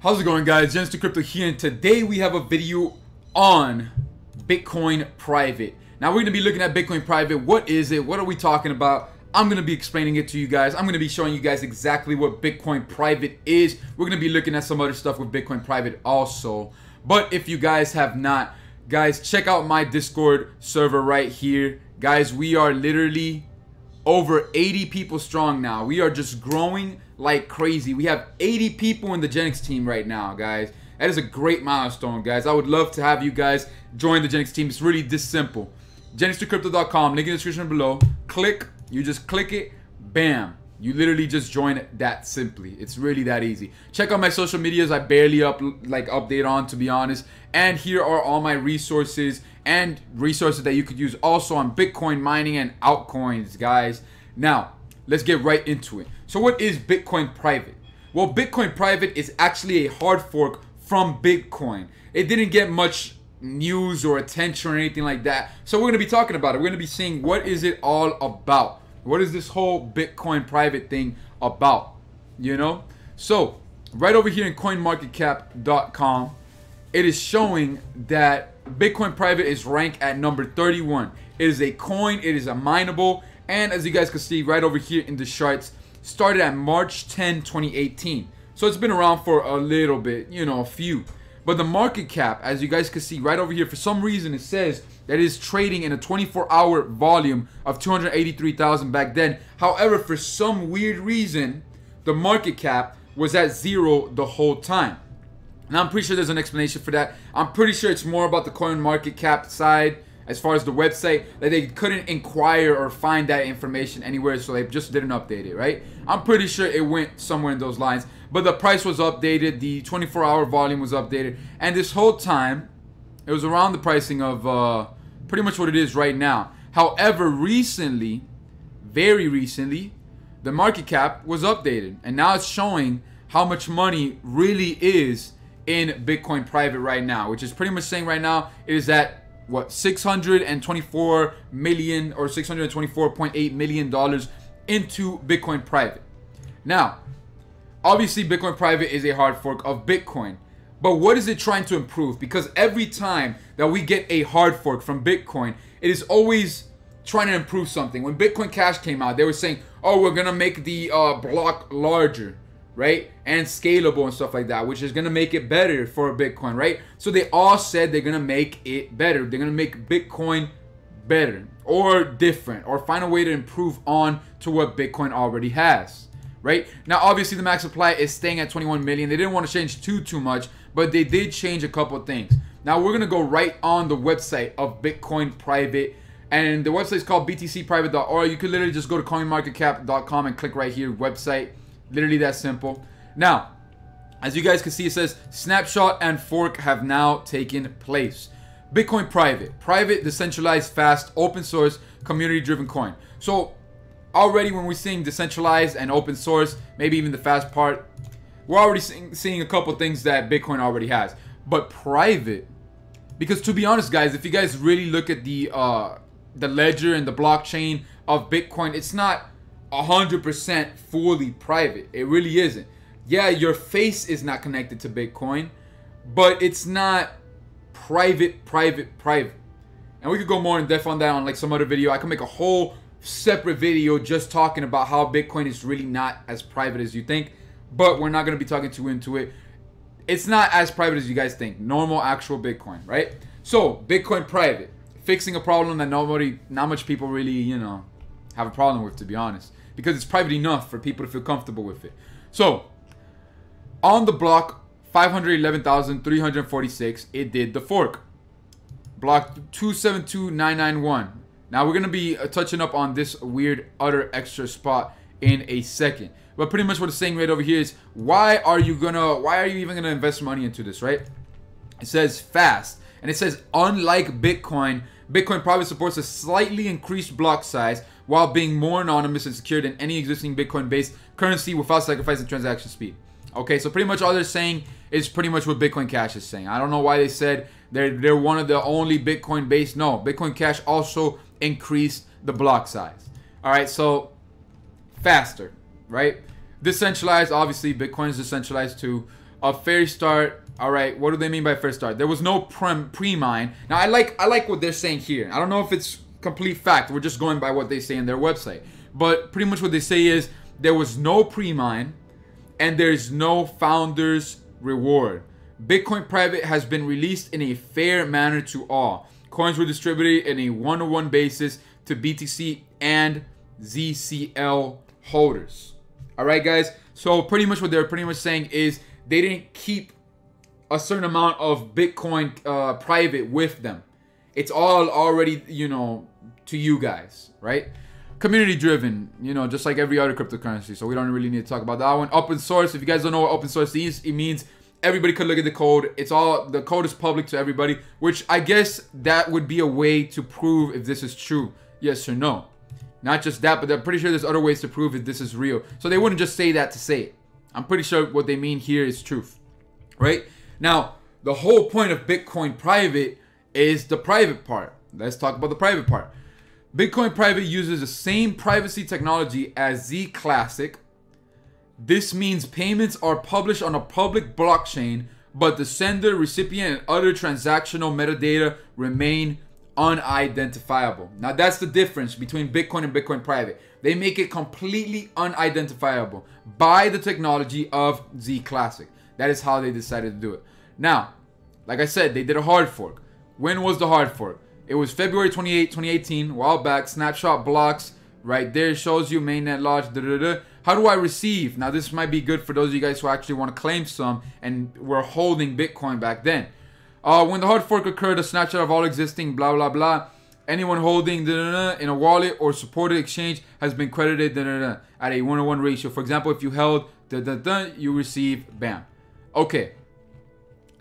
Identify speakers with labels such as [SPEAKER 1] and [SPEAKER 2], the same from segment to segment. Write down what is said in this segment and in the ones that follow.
[SPEAKER 1] How's it going, guys? Jens to Crypto here, and today we have a video on Bitcoin Private. Now we're going to be looking at Bitcoin Private. What is it? What are we talking about? I'm going to be explaining it to you guys. I'm going to be showing you guys exactly what Bitcoin Private is. We're going to be looking at some other stuff with Bitcoin Private also. But if you guys have not, guys, check out my Discord server right here. Guys, we are literally over 80 people strong now. We are just growing like crazy. We have 80 people in the Genix team right now, guys. That is a great milestone, guys. I would love to have you guys join the Genix team. It's really this simple. GenixToCrypto.com, link in the description below. You just click it, bam. You literally just join it that simply. It's really that easy. Check out my social medias. I barely update on, to be honest. And here are all my resources and resources that you could use also on Bitcoin mining and altcoins, guys. Now, let's get right into it. So what is Bitcoin Private? Well, Bitcoin Private is actually a hard fork from Bitcoin. It didn't get much news or attention or anything like that. So we're going to be talking about it. We're going to be seeing what is it all about. What is this whole Bitcoin Private thing about? You know? So, right over here in coinmarketcap.com, it is showing that Bitcoin Private is ranked at number 31. It is a coin, it is a mineable, and as you guys can see right over here in the charts, started at March 10, 2018. So it's been around for a little bit, you know, a few. But the market cap, as you guys can see right over here, for some reason it says that it is trading in a 24-hour volume of 283,000 back then. However, for some weird reason, the market cap was at 0 the whole time. Now, I'm pretty sure there's an explanation for that. I'm pretty sure it's more about the coin market cap side as far as the website, that they couldn't inquire or find that information anywhere, so they just didn't update it, right? I'm pretty sure it went somewhere in those lines. But the price was updated, the 24-hour volume was updated, and this whole time, it was around the pricing of pretty much what it is right now. However, recently, very recently, the market cap was updated, and now it's showing how much money really is in Bitcoin Private right now, which is pretty much saying right now it is at what, 624 million or 624.8 million dollars into Bitcoin Private. Now, obviously Bitcoin Private is a hard fork of Bitcoin, but what is it trying to improve? Because every time that we get a hard fork from Bitcoin, it is always trying to improve something. When Bitcoin Cash came out, they were saying, oh, we're gonna make the block larger, right, and scalable and stuff like that, which is gonna make it better for Bitcoin, right? So they all said they're gonna make it better. They're gonna make Bitcoin better or different, or find a way to improve on to what Bitcoin already has, right? Now, obviously the max supply is staying at 21 million. They didn't want to change too much, but they did change a couple of things. Now we're gonna go right on the website of Bitcoin Private, and the website is called btcprivate.org. You could literally just go to coinmarketcap.com and click right here, website. Literally that simple. Now, as you guys can see, it says snapshot and fork have now taken place. Bitcoin Private, decentralized, fast, open source, community-driven coin. So already when we're seeing decentralized and open source, maybe even the fast part, we're already seeing a couple things that Bitcoin already has. But private, because to be honest, guys, if you guys really look at the ledger and the blockchain of Bitcoin, it's not 100% fully private. It really isn't. Yeah, your face is not connected to Bitcoin, but it's not private. And we could go more in depth on that on like some other video. I can make a whole separate video just talking about how Bitcoin is really not as private as you think, but we're not going to be talking too into it. It's not as private as you guys think. Normal, actual Bitcoin, right? So, Bitcoin Private, fixing a problem that not much people really, you know, have a problem with, to be honest, because it's private enough for people to feel comfortable with it. So, on the block 511,346, it did the fork. Block 272991. Now we're gonna be touching up on this weird other extra spot in a second. But pretty much what it's saying right over here is, why are you even gonna invest money into this, right? It says fast, and it says unlike Bitcoin, Bitcoin Private supports a slightly increased block size while being more anonymous and secure than any existing Bitcoin-based currency without sacrificing transaction speed. Okay, so pretty much all they're saying is pretty much what Bitcoin Cash is saying. I don't know why they said they're one of the only Bitcoin-based. No, Bitcoin Cash also increased the block size. All right, so faster, right? Decentralized, obviously, Bitcoin is decentralized too. A fair start. All right, what do they mean by fair start? There was no pre-mine. Now, I like what they're saying here. I don't know if it's complete fact. We're just going by what they say in their website. But pretty much what they say is there was no pre-mine and there's no founder's reward. Bitcoin Private has been released in a fair manner to all. Coins were distributed in a one-to-one basis to BTC and ZCL holders. All right, guys. So pretty much what they're pretty much saying is they didn't keep a certain amount of Bitcoin private with them. It's all already, you know, to you guys, right? Community driven, you know, just like every other cryptocurrency. So we don't really need to talk about that one. Open source. If you guys don't know what open source is, it means everybody could look at the code. It's all, the code is public to everybody, which I guess that would be a way to prove if this is true, yes or no. Not just that, but I'm pretty sure there's other ways to prove if this is real. So they wouldn't just say that to say it. I'm pretty sure what they mean here is truth, right? Now, the whole point of Bitcoin Private is the private part. Let's talk about the private part. Bitcoin Private uses the same privacy technology as Z Classic. This means payments are published on a public blockchain, but the sender, recipient, and other transactional metadata remain unidentifiable. Now, that's the difference between Bitcoin and Bitcoin Private. They make it completely unidentifiable by the technology of Z Classic. That is how they decided to do it. Now, like I said, they did a hard fork. When was the hard fork? It was February 28, 2018, a while back. Snapshot blocks right there shows you mainnet launch. How do I receive? Now, this might be good for those of you guys who actually want to claim some and were holding Bitcoin back then. When the hard fork occurred, a snapshot of all existing blah, blah, blah. Anyone holding in a wallet or supported exchange has been credited at a 1-to-1 ratio. For example, if you held you receive bam. Okay.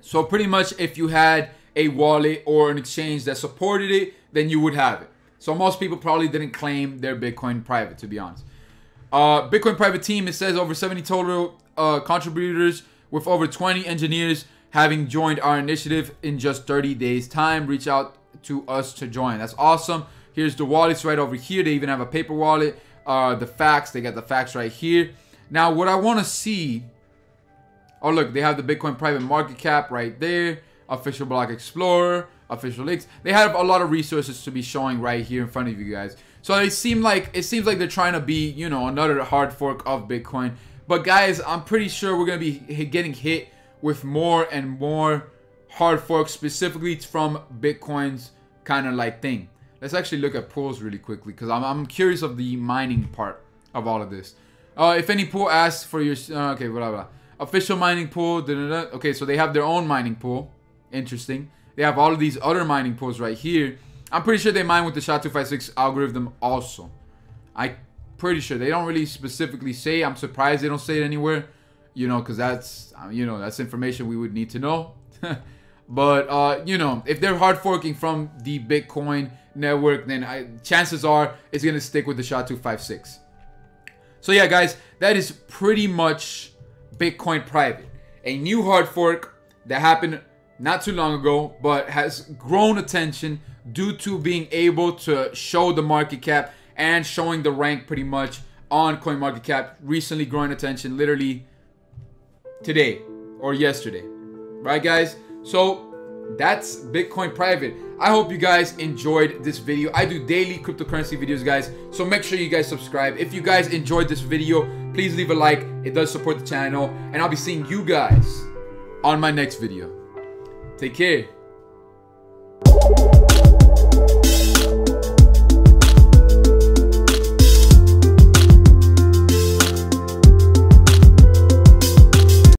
[SPEAKER 1] So pretty much if you had a wallet or an exchange that supported it, then you would have it. So most people probably didn't claim their Bitcoin private, to be honest. Bitcoin private team, it says over 70 total contributors with over 20 engineers having joined our initiative in just 30 days time. Reach out to us to join. That's awesome. Here's the wallets right over here. They even have a paper wallet. The facts, they got the facts right here. Now what I want to see, oh look, they have the Bitcoin private market cap right there. Official block explorer, official links. They have a lot of resources to be showing right here in front of you guys. So it seems like they're trying to be, you know, another hard fork of Bitcoin. But guys, I'm pretty sure we're gonna be getting hit with more and more hard forks, specifically from Bitcoin's kind of like thing. Let's actually look at pools really quickly because I'm curious of the mining part of all of this. If any pool asks for your okay, blah blah. Official mining pool. Okay, so they have their own mining pool. Interesting. They have all of these other mining pools right here. I'm pretty sure they mine with the SHA-256 algorithm also. I'm pretty sure. They don't really specifically say. I'm surprised they don't say it anywhere. You know, because that's, you know, that's information we would need to know. But, you know, if they're hard forking from the Bitcoin network, then chances are it's going to stick with the SHA-256. So, yeah, guys, that is pretty much Bitcoin Private. A new hard fork that happened not too long ago, but has grown attention due to being able to show the market cap and showing the rank pretty much on CoinMarketCap. Recently growing attention literally today or yesterday. Right, guys? So that's Bitcoin Private. I hope you guys enjoyed this video. I do daily cryptocurrency videos, guys. So make sure you guys subscribe. If you guys enjoyed this video, please leave a like. It does support the channel. And I'll be seeing you guys on my next video. Take care.